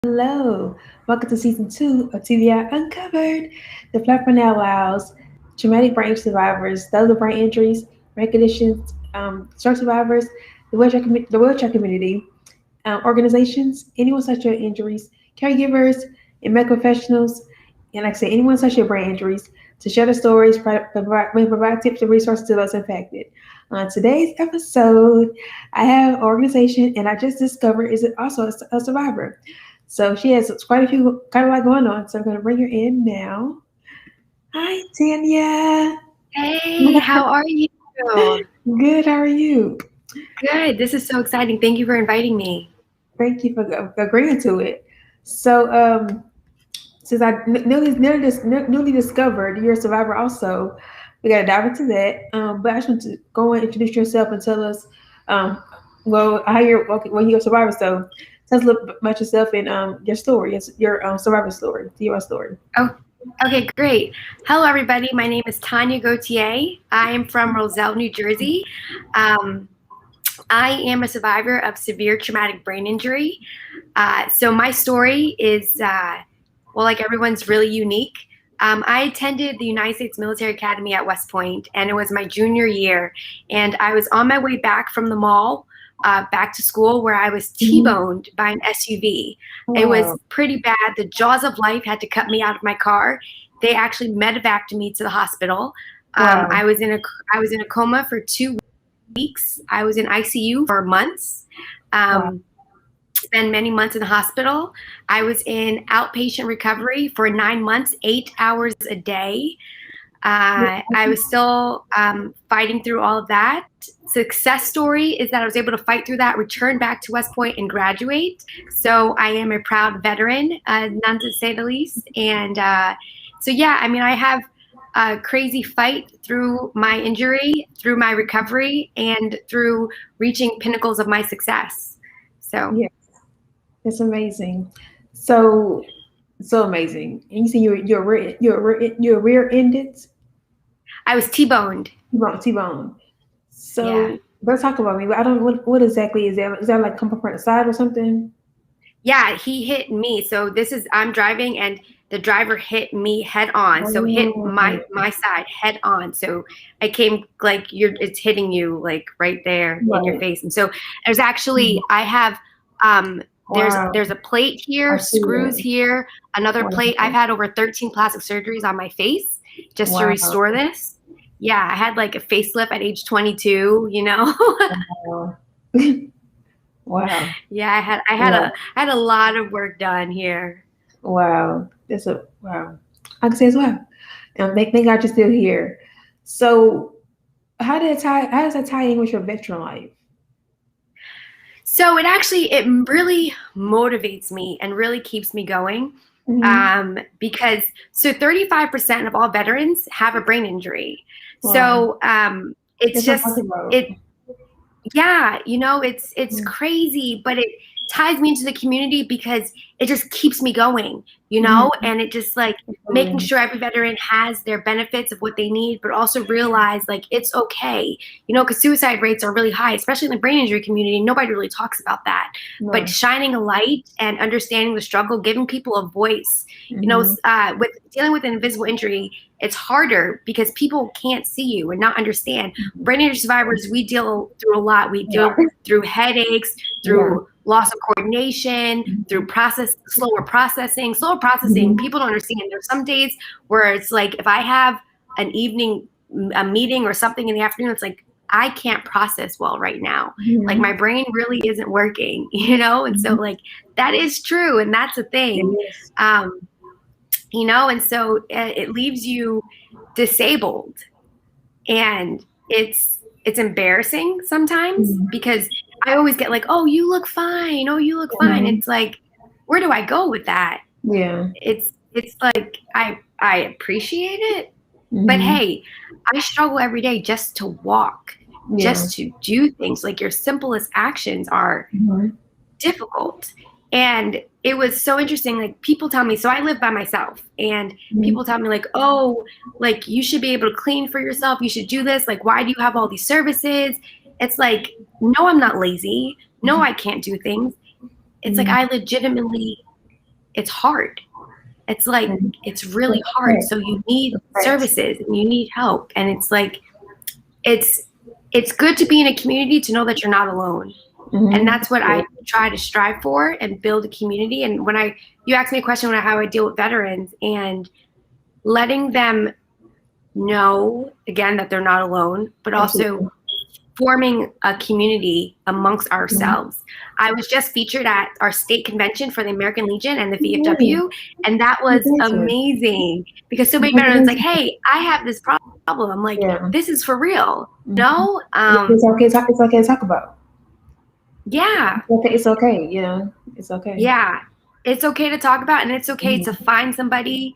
Hello, welcome to season 2 of TBI Uncovered. The platform that allows traumatic brain survivors, those with brain injuries, brain conditions, stroke survivors, the wheelchair community, organizations, anyone such as injuries, caregivers, and medical professionals, and like I say, anyone such as brain injuries, to share their stories, provide tips and resources to those affected. On today's episode, I have an organization, and I just discovered is also a survivor. So she has quite a lot going on. So I'm going to bring her in now. Hi, Tanya. Hey, how are you? Good. How are you? Good. This is so exciting. Thank you for inviting me. Thank you for agreeing to it. So, since I newly discovered you're a survivor, also, we got to dive into that. But I just want to go and introduce yourself and tell us, how you're a survivor. So, tell us a little bit about yourself and your story, your survivor story, your story. Oh, okay, great. Hello, everybody. My name is Tanya Gautier. I am from Roselle, New Jersey. Um, I am a survivor of severe traumatic brain injury. So my story is, like everyone's, really unique. I attended the United States Military Academy at West Point, and it was my junior year. And I was on my way back from the mall, back to school, where I was T-boned by an SUV. It was Wow. pretty bad. The jaws of life had to cut me out of my car. They actually medevaced me to the hospital. Wow. I was in a coma for 2 weeks. I was in ICU for months. Wow. Spent many months in the hospital. I was in outpatient recovery for 9 months, 8 hours a day. I was still fighting through all of that. Success story is that I was able to fight through that, return back to West Point, and graduate. So I am a proud veteran, none to say the least. And I have a crazy fight through my injury, through my recovery, and through reaching pinnacles of my success. So Yes, it's amazing. So amazing. And you see, you're rear-ended. I was T-boned. T-bone. Yeah. So let's talk about me. I don't. What exactly is that? Is that like come from the side or something? Yeah, he hit me. So I'm driving and the driver hit me head on. So hit my Oh, side head on. So I came like it's hitting you like right there in your right. face. And so there's actually I have Wow. there's a plate I here, see screws that. here, another plate. I've Wow. had over 13 plastic surgeries on my face just to Wow. restore this. Yeah, I had like a facelift at age 22, you know. Wow. Wow. Yeah, Wow. I had a lot of work done here. Wow. That's a wow. I can say as well. Thank God you're still here. So, How does that tie in with your veteran life? So it really motivates me and really keeps me going. Hmm. Because 35% of all veterans have a brain injury. Wow. So it's That's what I'm talking just about. it yeah, it's Mm-hmm. crazy, but it ties me into the community because it just keeps me going, Mm-hmm. and it just like making Absolutely. sure every veteran has their benefits of what they need, but also realize like it's okay, because suicide rates are really high, especially in the brain injury community. Nobody really talks about that, but No. shining a light and understanding the struggle, giving people a voice, Mm-hmm. with dealing with an invisible injury, it's harder because people can't see you and not understand. Brain injury survivors, we deal through a lot. We Yeah. deal through headaches, Yeah. through loss of coordination, through slower processing. Slower processing, Mm-hmm. people don't understand. There's some days where it's like if I have an evening a meeting or something in the afternoon, it's like I can't process well right now. Like Mm-hmm. my brain really isn't working, and so Mm-hmm. like that is true, and that's a It thing. is. Um, and so it leaves you disabled, and it's embarrassing sometimes Mm-hmm. because I always get like, oh, you look fine, oh, you look fine. Mm-hmm. It's like, where do I go with that? Yeah. It's like I appreciate it, but Mm-hmm. hey, I struggle every day just to walk, Yeah. just to do things. Like your simplest actions are Mm-hmm. difficult. And it was so interesting. Like people tell me, so I live by myself, and people tell me like, oh, like you should be able to clean for yourself. You should do this. Like, why do you have all these services? It's like, no, I'm not lazy. No, I can't do things. It's like Mm-hmm. I legitimately it's hard. It's like, it's really hard. So you need services and you need help. And it's like, it's good to be in a community to know that you're not alone. And that's what I try to strive for and build a community. And when you asked me a question on how I deal with veterans and letting them know, again, that they're not alone, but also forming a community amongst ourselves. I was just featured at our state convention for the American Legion and the VFW, and that was amazing because so many veterans like, hey, I have this problem. I'm like, this is for real. No, it's okay. It's okay to talk about. Yeah, it's okay. You know, it's okay. Yeah, it's okay to talk about, and it's okay to find somebody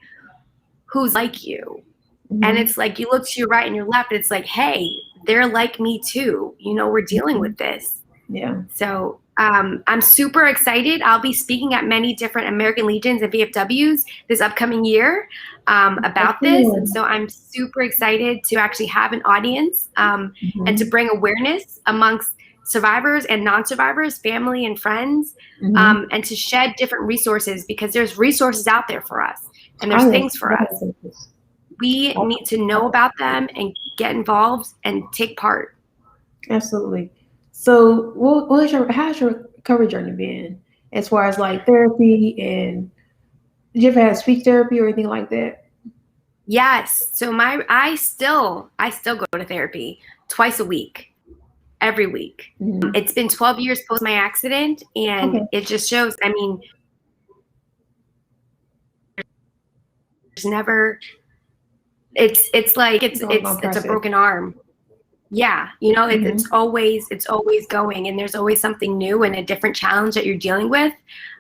who's like you. And it's like you look to your right and your left. It's like, hey, they're like me too. You know, we're dealing with this. Yeah. So I'm super excited. I'll be speaking at many different American Legions and VFWs this upcoming year about this. And so I'm super excited to actually have an audience and to bring awareness amongst survivors and non-survivors, family and friends, and to shed different resources because there's resources out there for us and there's things for us. We need to know about them and get involved and take part. Absolutely. So how's your recovery journey been as far as like therapy, and did you ever have speech therapy or anything like that? Yes. So I still go to therapy twice a week, every week. It's been 12 years post my accident, and it just shows, I mean, there's never, it's like it's a broken arm. Yeah, you know, it's always going, and there's always something new and a different challenge that you're dealing with.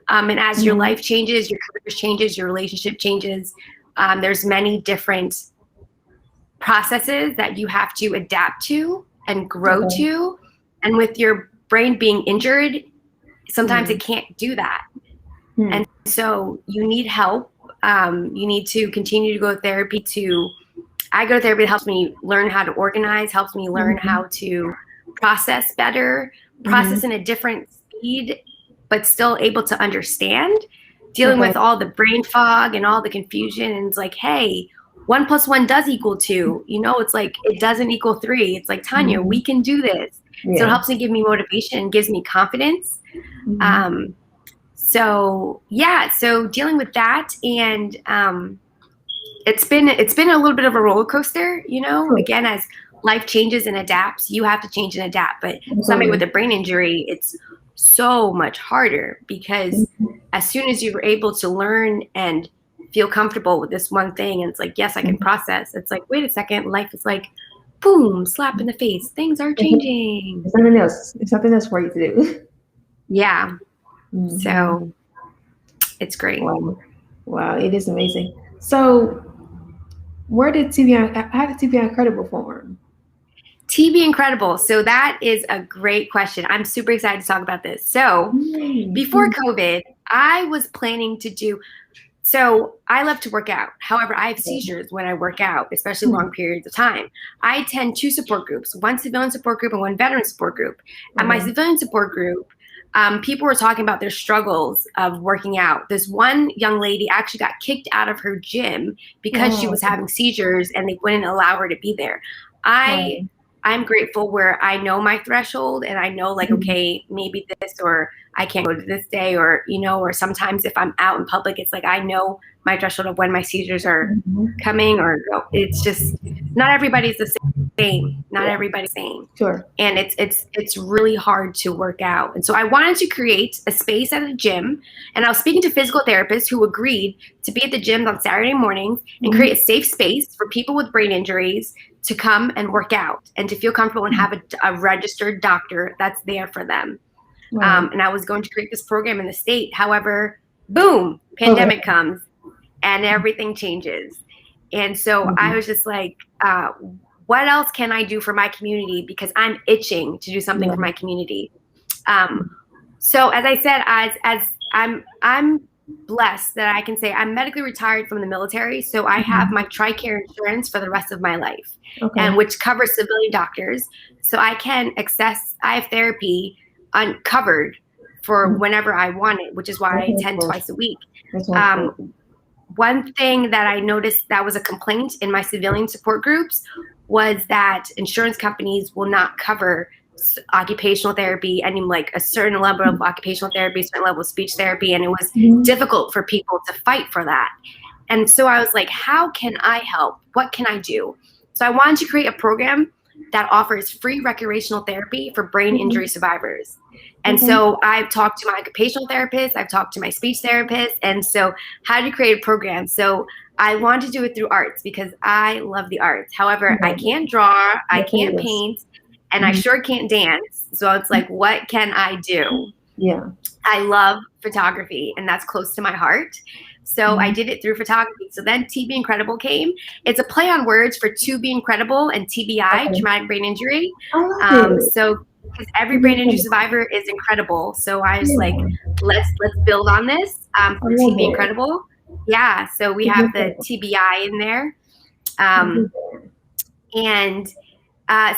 And as your life changes, your career changes, your relationship changes, there's many different processes that you have to adapt to and grow to. And with your brain being injured, sometimes it can't do that. And so you need help. You need to continue to go to therapy I go to therapy that helps me learn how to organize, helps me learn how to process better, process in a different speed, but still able to understand, dealing with all the brain fog and all the confusion. And it's like, hey, 1 + 1 does equal 2. You know, it's like, it doesn't equal 3. It's like, Tanya, we can do this. So it helps me give me motivation and gives me confidence. So dealing with that, and it's been a little bit of a roller coaster, you know. Again, as life changes and adapts, you have to change and adapt. But somebody with a brain injury, it's so much harder because as soon as you're able to learn and feel comfortable with this one thing, and it's like, yes, I can process. It's like, wait a second, life is like, boom, slap in the face. Things are changing. It's something else. It's something else for you to do. Yeah. So it's great. Wow, it is amazing. So how did TBI UnCredible form? TBIncredible. So that is a great question. I'm super excited to talk about this. So before COVID, I was planning to do, so I love to work out. However, I have seizures when I work out, especially long periods of time. I attend 2 support groups, one civilian support group and one veteran support group. At my civilian support group, people were talking about their struggles of working out. This one young lady actually got kicked out of her gym because she was having seizures and they wouldn't allow her to be there. I'm grateful where I know my threshold and I know, like, okay, maybe this, or I can't go to this day, or, you know, or sometimes if I'm out in public, it's like I know my threshold of when my seizures are coming, or it's just not everybody's the same. Not everybody's the same. Sure. And it's really hard to work out. And so I wanted to create a space at a gym, and I was speaking to physical therapists who agreed to be at the gym on Saturday mornings and create a safe space for people with brain injuries to come and work out and to feel comfortable and have a registered doctor that's there for them. And I was going to create this program in the state. However, boom, pandemic comes and everything changes. And so I was just like, what else can I do for my community? Because I'm itching to do something for my community. So as I said, as I'm blessed that I can say I'm medically retired from the military. So I have my TRICARE insurance for the rest of my life, and which covers civilian doctors. So I can I have therapy uncovered for whenever I want it, which is why I attend twice a week. One thing that I noticed that was a complaint in my civilian support groups was that insurance companies will not cover occupational therapy, and like a certain level of occupational therapy, a certain level of speech therapy, and it was difficult for people to fight for that. And so I was like, how can I help? What can I do? So I wanted to create a program that offers free recreational therapy for brain injury survivors. And so I've talked to my occupational therapist, I've talked to my speech therapist, and so how to create a program. So I want to do it through arts because I love the arts. However, I can't draw, I can't paint, and I sure can't dance. So it's like, what can I do? Yeah. I love photography, and that's close to my heart. So I did it through photography. So then TBIncredible came. It's a play on words for To Be Incredible and TBI, traumatic brain injury. So because every brain injury survivor is incredible. So I was like, let's build on this for TBIncredible. Yeah. So we have the TBI in there.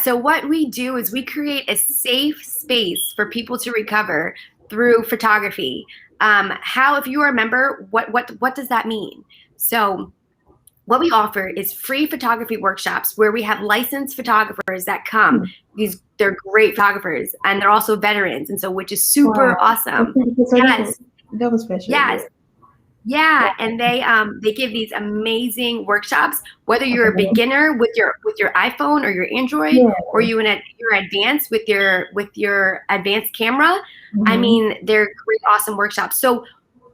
So what we do is we create a safe space for people to recover through photography. If you are a member, what does that mean? So what we offer is free photography workshops where we have licensed photographers that come. They're great photographers, and they're also veterans, and so which is super awesome. Yes, that was special. Yes. Yeah, and they give these amazing workshops. Whether you're a beginner with your iPhone or your Android, or you're advanced with your advanced camera. I mean, they're great, awesome workshops. So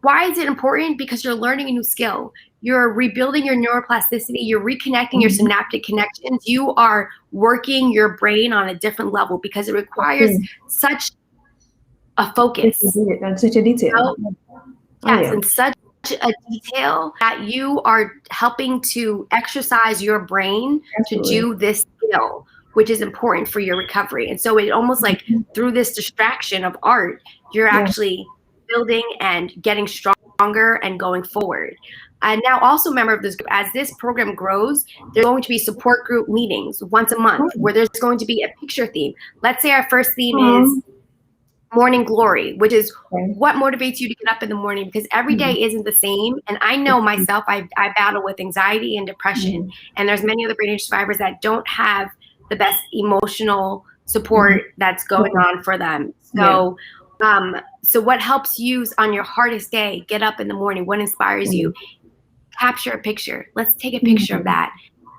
why is it important? Because you're learning a new skill. You're rebuilding your neuroplasticity. You're reconnecting your synaptic connections. You are working your brain on a different level because it requires such a focus. And such a detail. Yes, and such a detail that you are helping to exercise your brain to do this skill, which is important for your recovery. And so it almost like through this distraction of art, you're actually building and getting stronger and going forward. And now also a member of this group, as this program grows, there's going to be support group meetings once a month where there's going to be a picture theme. Let's say our first theme is morning glory, which is what motivates you to get up in the morning, because every day isn't the same. And I know myself, I battle with anxiety and depression, and there's many other brain injury survivors that don't have the best emotional support that's going on for them. So so what helps you on your hardest day, get up in the morning, what inspires you? Capture a picture. Let's take a picture of that,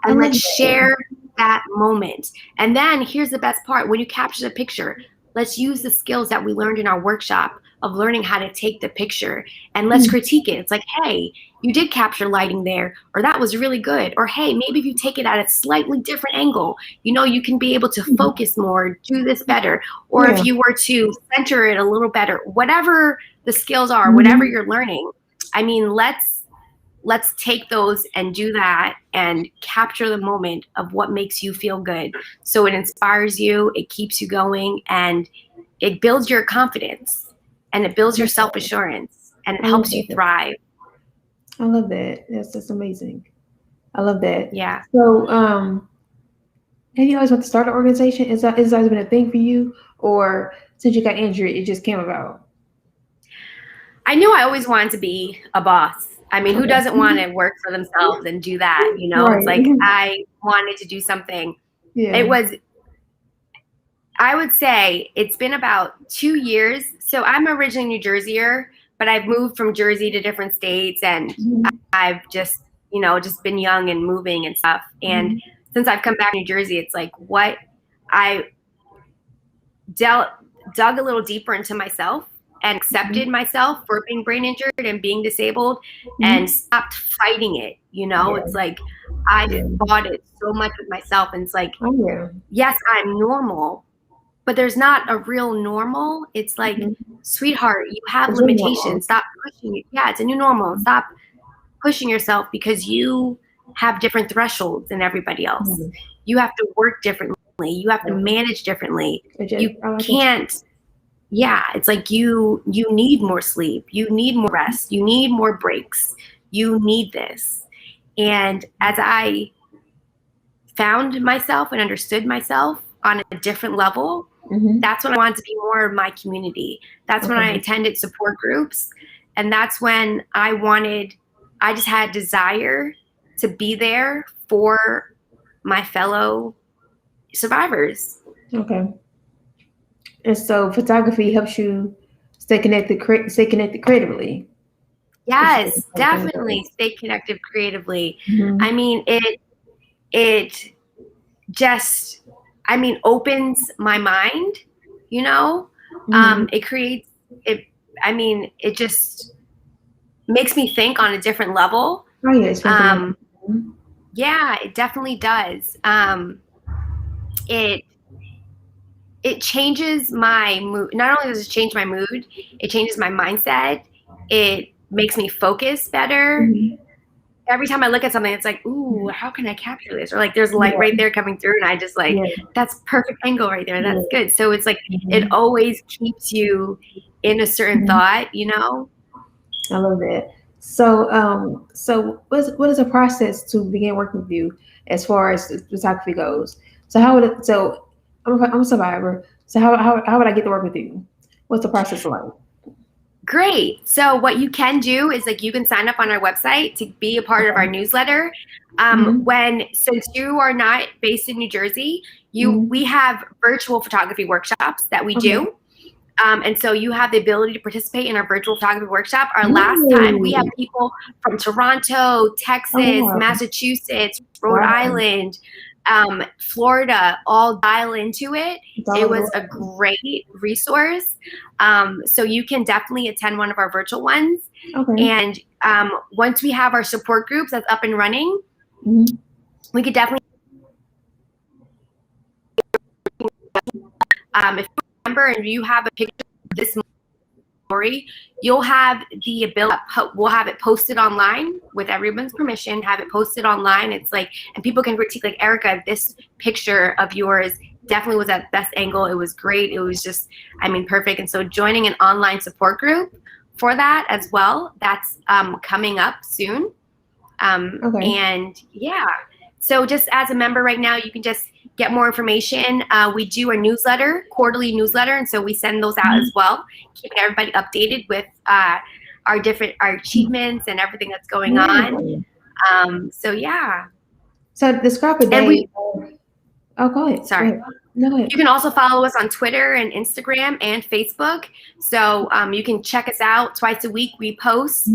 and let's share that moment. And then here's the best part: when you capture the picture, let's use the skills that we learned in our workshop of learning how to take the picture, and let's critique it. It's like, hey, you did capture lighting there, or that was really good. Or hey, maybe if you take it at a slightly different angle, you can be able to focus more, do this better. Or if you were to center it a little better, whatever the skills are, whatever you're learning, I mean, let's take those and do that and capture the moment of what makes you feel good. So it inspires you, it keeps you going, and it builds your confidence, and it builds your self-assurance, and it helps you thrive. I love that. That's amazing. I love that. Yeah. So have you always want to start an organization? Is that always been a thing for you? Or since you got injured, it just came about? I knew I always wanted to be a boss. I mean, who doesn't want to work for themselves and do that? It's like I wanted to do something. It was, I would say it's been about 2 years. So I'm originally New Jerseyer, but I've moved from Jersey to different states, and I've just been young and moving and stuff. And since I've come back to New Jersey, it's like what I dug a little deeper into myself and accepted myself for being brain injured and being disabled, and stopped fighting it. It's like I fought it so much with myself, and it's like, yes, I'm normal, but there's not a real normal. It's like, sweetheart, you have limitations. Stop pushing it. Yeah, it's a new normal. Stop pushing yourself because you have different thresholds than everybody else. You have to work differently. You have to manage differently. You can't. Yeah, it's like you need more sleep, you need more rest, you need more breaks, you need this. And as I found myself and understood myself on a different level, That's when I wanted to be more of my community. That's when I attended support groups. And that's when I just had desire to be there for my fellow survivors. Okay. And so photography helps you stay connected creatively. Yes, definitely stay connected creatively. I mean, it just, opens my mind, you know? It creates, it just makes me think on a different level. Oh, yes. Yeah, it definitely does. It changes my mood. Not only does it change my mood, it changes my mindset. It makes me focus better. Every time I look at something, it's like, ooh, how can I capture this? Or like there's light right there coming through, and I just like, that's perfect angle right there. That's good. So it's like, it always keeps you in a certain thought, you know? I love that. So, what is the process to begin working with you as far as photography goes? So how would it? So I'm a survivor. So how would I get to work with you? What's the process like? Great. So what you can do is like you can sign up on our website to be a part of our newsletter. Since you are not based in New Jersey, we have virtual photography workshops that we do. And so you have the ability to participate in our virtual photography workshop. Our last time, we have people from Toronto, Texas, Massachusetts, Rhode Island, Florida, all dial into it. It was a great resource. So you can definitely attend one of our virtual ones. And once we have our support groups that's up and running, we could definitely, if you remember and you have a picture of this story, you'll have the ability, we'll have it posted online with everyone's permission, have it posted online. It's like, and people can critique like, Erica, this picture of yours definitely was at best angle. It was great. It was just, perfect. And so joining an online support group for that as well, that's coming up soon. And yeah, so just as a member right now, you can just get more information. We do a newsletter, quarterly newsletter, and so we send those out as well, keeping everybody updated with our achievements and everything that's going on. So yeah. So describe a day. Go ahead. Sorry. Go ahead. No, go ahead. You can also follow us on Twitter and Instagram and Facebook. So you can check us out twice a week. We post.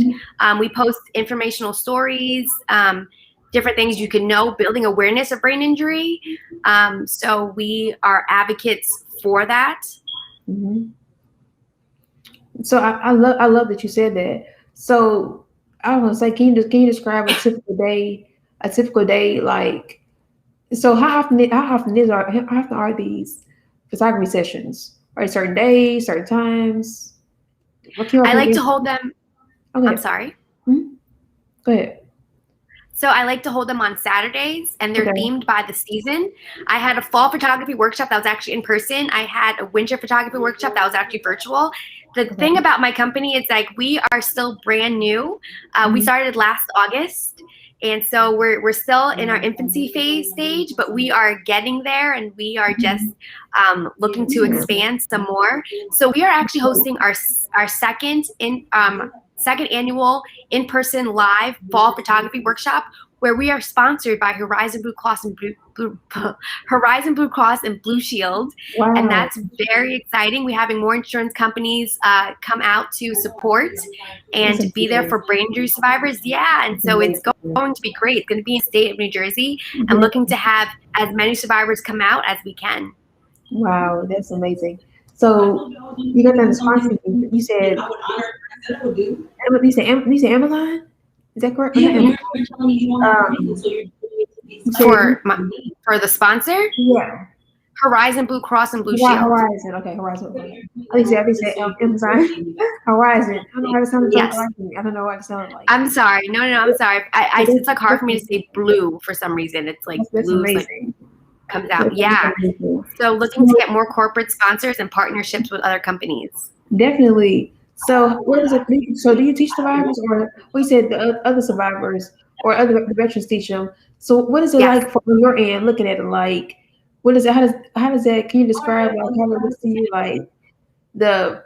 We post informational stories, different things you can know, building awareness of brain injury. So we are advocates for that. So I love that you said that. So I was like, can you describe a typical day? A typical day, like, so how often are these photography sessions? Are it certain days, certain times? I like to hold them. Okay. I'm sorry. Go ahead. So I like to hold them on Saturdays, and they're themed by the season. I had a fall photography workshop that was actually in person. I had a winter photography workshop that was actually virtual. The thing about my company is like we are still brand new. We started last August. And so we're still in our infancy phase stage, but we are getting there, and we are just looking to expand some more. So we are actually hosting our second annual in-person live fall photography workshop, where we are sponsored by Horizon Blue Cross and Blue Shield. Wow. And that's very exciting. We're having more insurance companies come out to support and to be there for brain injury survivors. Yeah, and so it's going to be great. It's going to be in the state of New Jersey, and looking to have as many survivors come out as we can. Wow, that's amazing. So you got that sponsor. You said Amazon. Is that correct? Yeah. For the sponsor? Yeah. Horizon Blue Cross and Blue Shield. Horizon. Okay, Horizon. I think said Amazon. Horizon. I don't know how to sound like. I don't know what it sounds like. I'm sorry. No, I'm sorry. It's like hard for me to say blue for some reason. It's like blue comes out. Yeah. So looking to get more corporate sponsors and partnerships with other companies. Definitely. So what is it? So do you teach survivors, or we said the other survivors or other veterans teach them? So what is it like from your end, looking at it, like what is it? How does that? Can you describe like how it looks to you? Like the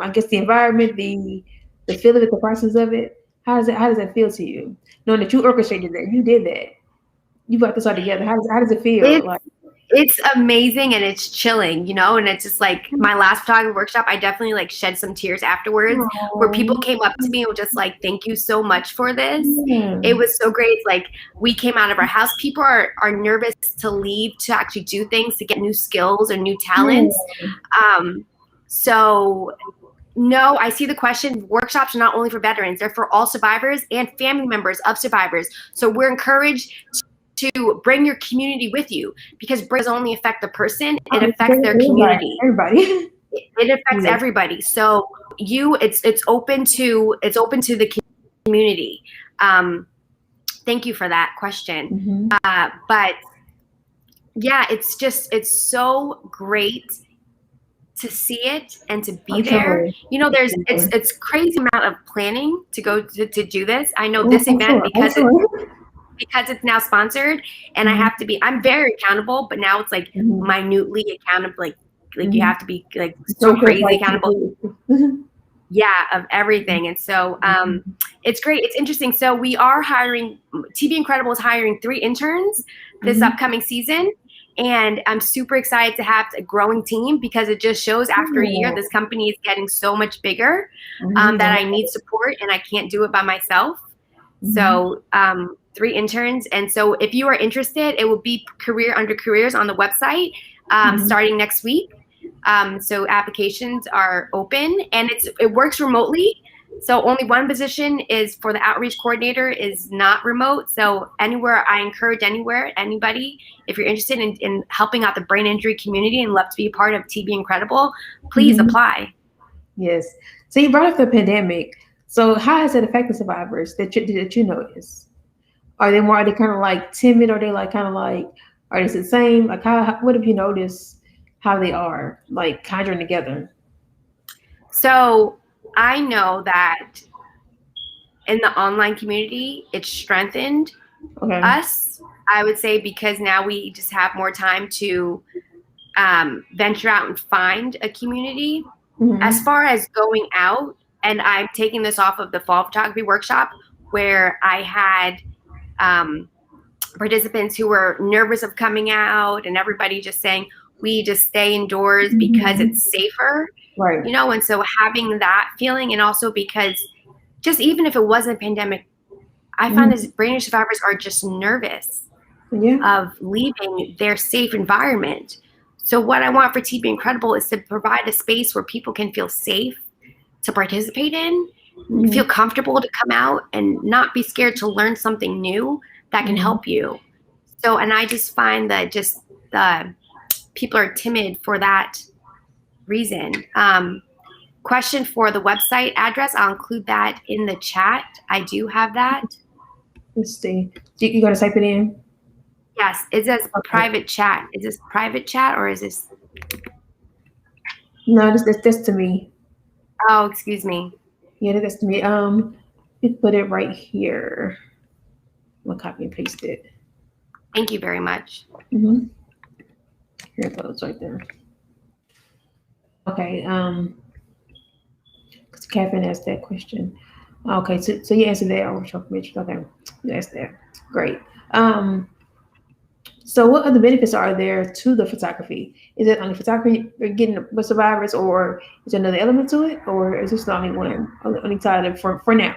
I guess the environment, the feel of it, the process of it. How does that feel to you? Knowing that you orchestrated that, you did that, you got this all together. How does it feel? It's Like, it's amazing and it's chilling, and it's just like my last photography workshop, I definitely like shed some tears afterwards where people oh, came up to me and were just like, thank you so much for this. yeah, It was so great. It's like we came out of our house. People are nervous to leave to actually do things, to get new skills or new talents. yeah. So no, I see the question. Workshops are not only for veterans, they're for all survivors and family members of survivors. So we're encouraged to bring your community with you, because brain doesn't only affect the person, it affects their Everybody, community. everybody. It affects Yes. everybody. So it's open to the community. Thank you for that question. Mm-hmm. But yeah, it's so great to see it and to be I'm there. sure. It's crazy amount of planning to go to do this. I know Oh, this I'm event sure. I'm sure. because it's now sponsored, and Mm-hmm. I'm very accountable, but now it's like Mm-hmm. minutely accountable, like you Mm-hmm. have to be like so So it feels crazy like accountable. Mhm. Yeah, of everything. And so it's great. It's interesting. So we are hiring, TBIncredible is hiring 3 interns this Mhm. upcoming season. And I'm super excited to have a growing team, because it just shows after a year, Cool. this company is getting so much bigger, Mhm. that I need support and I can't do it by myself. Mhm. So 3 interns. And so if you are interested, it will be under careers on the website Mhm. starting next week. So applications are open, and it works remotely. So only one position is for the outreach coordinator, is not remote. So I encourage anybody, if you're interested in helping out the brain injury community and love to be a part of TBIncredible, please Mhm. apply. Yes. So you brought up the pandemic. So how has it affected survivors that you notice? Are they kind of like timid? Are they like kind of like, are they the same? Like what have you noticed how they are like conjuring together? So I know that in the online community, it's strengthened Okay. us, I would say, because now we just have more time to venture out and find a community. As Mhm. far as going out, and I'm taking this off of the fall photography workshop, where I had participants who were nervous of coming out, and everybody just saying, we just stay indoors because Mhm. it's safer, Right. and so having that feeling, and also because just even if it wasn't a pandemic, I find as Mhm. brain injury survivors are just nervous Yeah. of leaving their safe environment. So what I want for TBIncredible is to provide a space where people can feel safe to participate in, feel Mhm. comfortable to come out and not be scared to learn something new that can Mhm. help you. So, and I just find that just people are timid for that reason. Question for the website address, I'll include that in the chat. I do have that. Let's see. You gotta type it in. Yes, it says Okay. private chat. Is this private chat or is this? No, that's to me. Oh, excuse me. Yeah, that's to me. You put it right here. I'm gonna copy and paste it. Thank you very much. Mm-hmm. Here it goes right there. Okay. Because Catherine asked that question. Okay, so you answered that. Oh, Mitch. Okay, you asked that. Great. Um, so what other benefits are there to the photography? Is it only photography you're getting with survivors, or is there another element to it, or is this the only one, only title for now?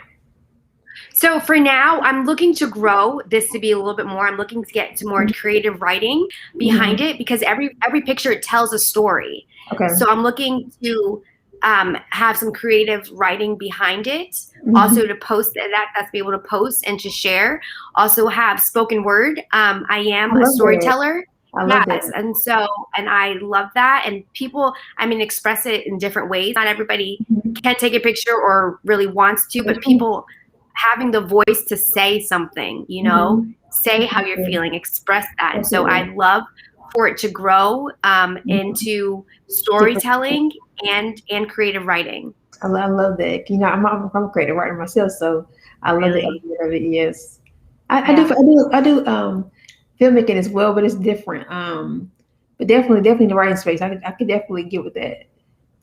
So for now, I'm looking to grow this to be a little bit more. I'm looking to get to more creative writing behind Mm-hmm. it, because every picture, it tells a story. Okay. So I'm looking to have some creative writing behind it. Mm-hmm. Also to post that's to be able to post and to share. Also have spoken word. I I am a love that. storyteller. I love Yes, that. and I love that. And people, express it in different ways. Not everybody Mm-hmm. can take a picture or really wants to, That's but cool. people having the voice to say something, Mm-hmm. say how you're feeling, express that. And so Absolutely. I love for it to grow Mm-hmm. into Different. storytelling and creative writing. I love that. I'm a creative writer myself, so I love the Really? idea of it. Yes, I do. Yeah. I do. filmmaking as well, but it's different. But definitely the writing space. I could definitely get with that.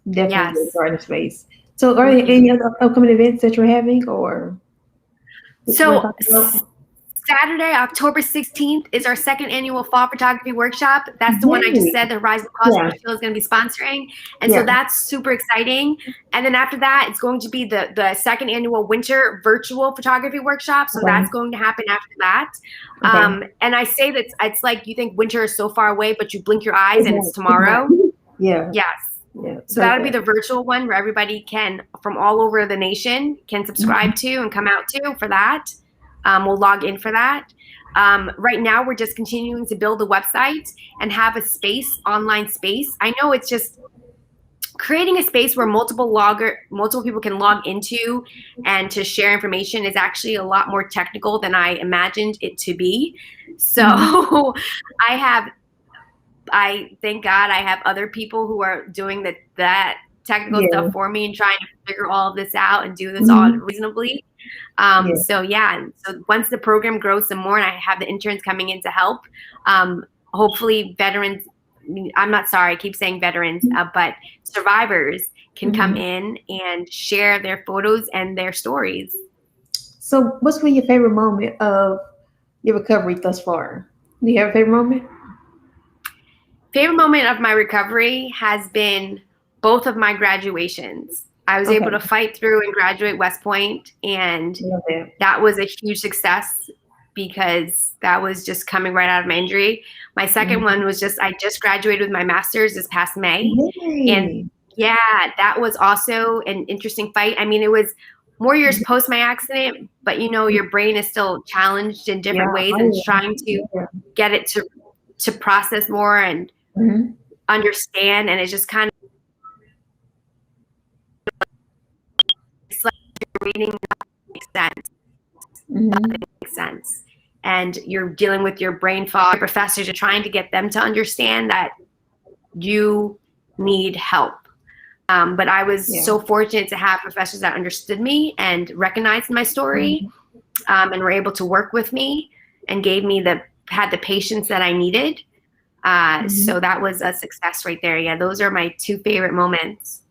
Definitely get with the Yes. writing space. So, are there Mm-hmm. any other upcoming events that you're having, or that you want to So talk about? Saturday, October 16th is our second annual fall photography workshop. That's the one I just Yay! said the Rise of Positive Yeah, Shield is going to be sponsoring. And so yeah. that's super exciting. And then after that, it's going to be the second annual winter virtual photography workshop. So Okay, that's going to happen after that. okay. And I say that it's like you think winter is so far away, but you blink your eyes It's and not. it's It's not. tomorrow. Yeah, Yes. yeah. It's So like that'll be that. the virtual one where everybody can, from all over the nation, can Mhm. subscribe to and come out to for that. We'll log in for that. Right now, we're just continuing to build the website and have a space, online space. I know it's just creating a space where multiple people can log into and to share information is actually a lot more technical than I imagined it to be. So Mhm. I thank God I have other people who are doing that technical Yeah. stuff for me and trying to figure all of this out and do this all Mhm. reasonably. Yeah. So yeah, so once the program grows some more and I have the interns coming in to help, um, hopefully veterans, I'm not sorry, I keep saying veterans, but survivors can come Mhm. in and share their photos and their stories. So, what's been your favorite moment of your recovery thus far? Do you have a favorite moment? Favorite moment of my recovery has been both of my graduations. I was able Okay. to fight through and graduate West Point, and Love that. that was a huge success because that was just coming right out of my injury. My second Mhm. one was just I just graduated with my master's this past May, and Yay. yeah, that was also an interesting fight. I mean, it was more years post my accident, but your brain is still challenged in different Yeah. ways and it's Oh, trying to yeah. get it to process more and Mhm. understand, and it's just kind of it's like you're reading nothing makes sense. Mhm. Nothing makes sense. And you're dealing with your brain fog. Professors are trying to get them to understand that you need help. But I was Yeah. so fortunate to have professors that understood me and recognized my story, Mhm. and were able to work with me and had the patience that I needed. So Mhm. that was a success right there. Yeah, those are my two favorite moments.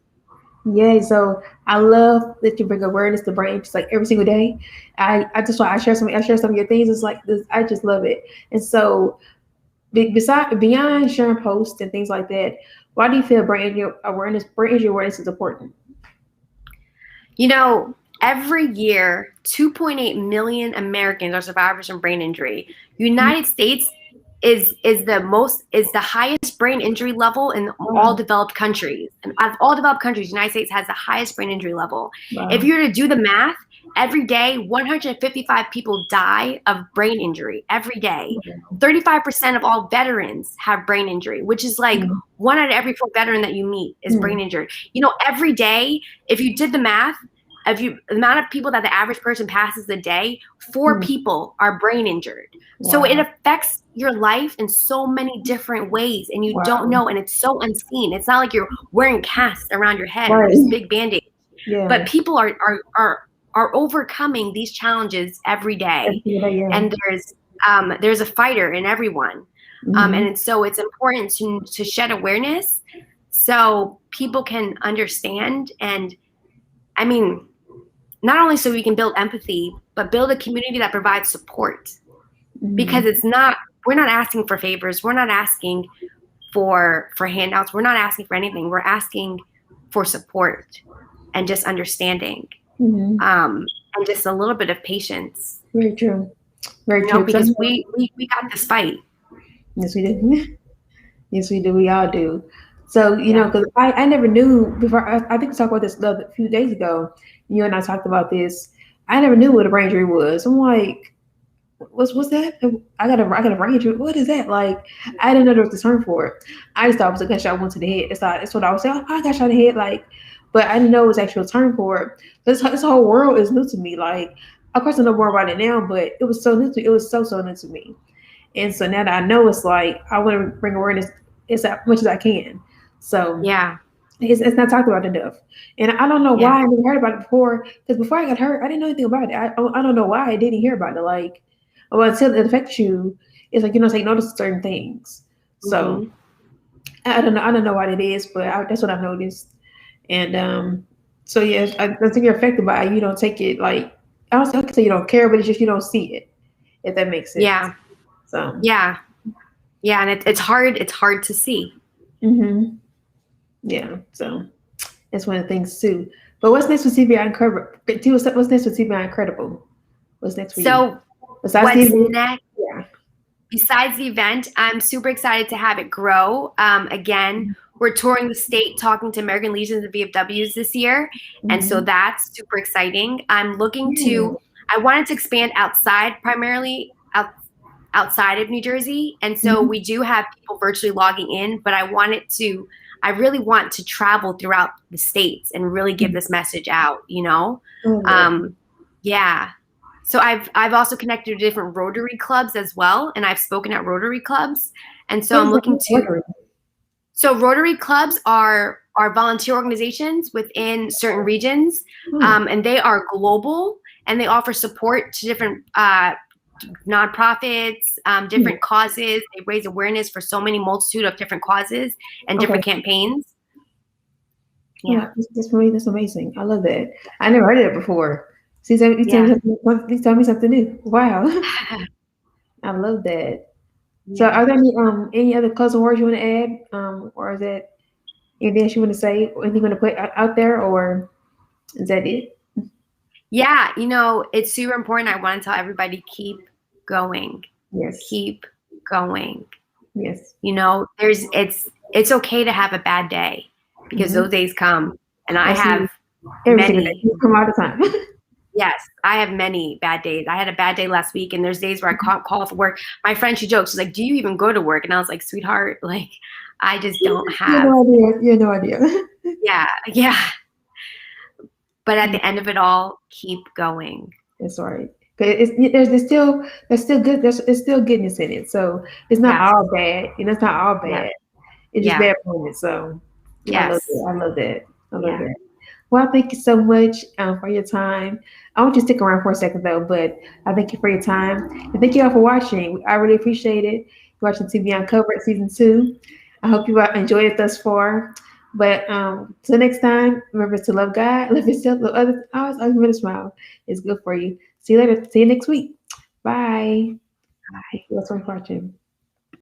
Yeah, so I love that you bring awareness to brain just like every single day. I just want I share some of your things. It's like this. I just love it. And so, beside beyond sharing posts and things like that, why do you feel brain injury awareness is important? You know, every year, 2.8 million Americans are survivors from brain injury. United States is the highest brain injury level in all Wow, developed countries. And out of all developed countries, the United States has the highest brain injury level. If wow, you were to do the math, every day 155 people die of brain injury every day. 35% of all veterans have brain injury, which is like mm, one out of every four veteran that you meet is brain mm, injured. Every day, if you did the math, the amount of people that the average person passes a day, four mm. people are brain injured. So it Wow, affects your life in so many different ways, and you don't wow, know, and it's so unseen. It's not like you're wearing casts around your head or right, this big band-aid, yeah, but people are overcoming these challenges every day, yeah, and there's a fighter in everyone, mm-hmm. so it's important to shed awareness so people can understand. And I mean, not only so we can build empathy, but build a community that provides support. Because Mm-hmm. we're not asking for favors. We're not asking for handouts. We're not asking for anything. We're asking for support and just understanding, Mm-hmm. and just a little bit of patience, Very true, very true. 'Cause I because know, we got this fight. yes, we do. Yes, we do. We all do. So, Yeah. because I never knew before, I think we talked about this a few days ago. You and I talked about this. I never knew what a brain injury was. I'm like, what's that? I got a brain injury. What is that? Like, I didn't know there was a term for it. I just thought it was a gunshot wound to the head. It's what I was saying. Oh, I got shot in the head. Like, but I didn't know it was actual term for it. This whole world is new to me. Like, of course I know more about it now, but it was so new to it was so new to me. And so now that I know, it's like I want to bring awareness as much as I can. So Yeah. it's not talked about enough. And I don't know Yeah. why I never heard about it before. Because before I got hurt, I didn't know anything about it. I don't know why I didn't hear about it. Like, well, until it affects you, it's like you don't say no to certain things. So Mm-hmm. I don't know what it is, but that's what I've noticed. And so yeah, I think you're affected by it. You don't take it like I don't say I can say you don't care, but it's just you don't see it, if that makes sense. Yeah. So Yeah. Yeah. And it's hard. It's hard to see. hmm yeah, so that's one of the things too. But what's next with TBI Uncovered? What's next with TBI Incredible? What's next for you? So Besides the what's event? next? Yeah. Besides the event, I'm super excited to have it grow. Again, we're touring the state, talking to American Legions and VFWs this year, and so Mm-hmm. that's super exciting. I'm looking Yeah. to. I wanted to expand outside, primarily outside of New Jersey, and so Mm-hmm. we do have people virtually logging in. But I wanted to. I really want to travel throughout the states and really give this message out. I love that. Um, yeah. So I've also connected to different Rotary clubs as well, and I've spoken at Rotary clubs, and so What I'm is that looking to. ordering? So Rotary clubs are volunteer organizations within certain regions, Hmm. and they are global, and they offer support to different nonprofits, Hmm. different causes. They raise awareness for so many multitude of different causes and Okay. different campaigns. Oh, Yeah, that's amazing. I love that. I never heard of it before. See, so yeah, you tell me something new. Wow. I love that. So yeah. are there any other closing words you want to add? Or is that anything else you want to say or anything you want to put out there or is that it? Yeah, it's super important. I want to tell everybody keep going. Yes. Keep going. Yes. It's okay to have a bad day because Mm-hmm. those days come. And I have Absolutely. Every single day. many, You come all the time. yes, I have many bad days. I had a bad day last week and there's days where I can't call for work. My friend, she jokes, she's like, do you even go to work? And I was like, sweetheart, like, I just don't You have have, no idea. You have no idea. yeah, yeah. But at the end of it all, keep going. That's right. 'Cause there's still good there's still goodness in it. So it's not Yes, all bad. It's not all yes, bad. It's just yeah, bad moments. So I love yes, it. I love that. I love yeah, that. Well, thank you so much for your time. I want you to stick around for a second though, but I thank you for your time and thank you all for watching. I really appreciate it. Watching TV Uncovered season 2. I hope you enjoyed it thus far. But till next time, remember to love God, love yourself, love others. Always remember to smile. It's good for you. See you later. See you next week. Bye. bye. Thank you so much for watching.